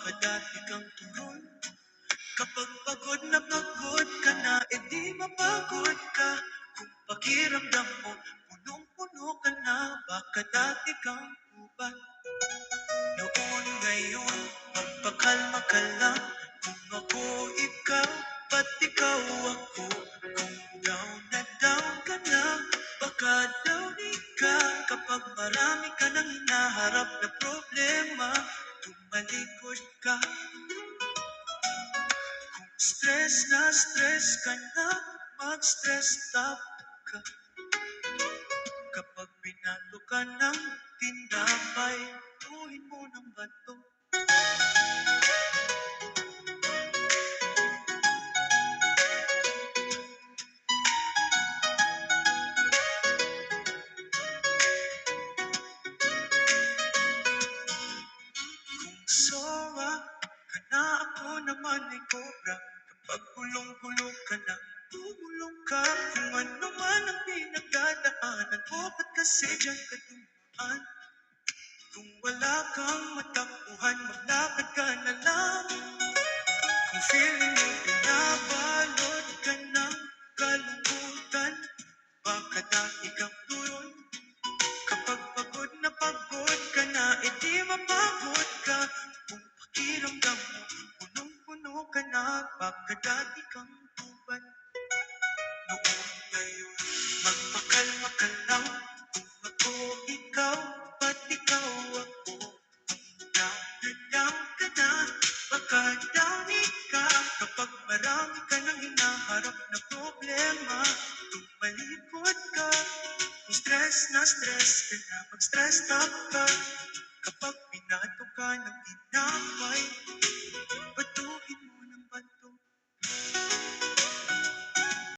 baka dati kang turon. Kapag pagod ka na, edi mapagod ka. Kung pakiramdam mo, punong-puno ka na, baka dati kang ubat. Noon ngayon, magpakalma ka lang. Kung ako ikaw, ba't ikaw ako? Kung down na down ka na, baka down ka. Kapag marami ka nang hinaharap na problema, tumalikod ka. Kung stress ka na, mag-stress stop ka. Kapag binato ka ng tinapay, tuhin mo ng bato. Kung sowa ka na, ako naman ay cobra. Kapag gulong-gulong ka na, tumulong ka. Kung ano man ang pinagdadaanan mo, ba't kasi dyan ka dumaan? Kung wala kang matakbuhan, maglakad ka na lang. Kung feeling mo pinabalot ka ng kalungkutan, baka dati kang turon. Kapag pagod ka na, edi mapagod ka. Kung pakiramdam mo, punong-puno ka na, baka dati kang tuban. Noon ngayon, magpakalma ka lang. Kung ako ikaw, ba't ikaw ako? Down na down ka na, baka down ka. Kapag marami ka nang hinaharap na problema, tumalikod ka. Kung stress ka na, mag-stress stop ka. Kapag binato ka ng tinapay, batuhin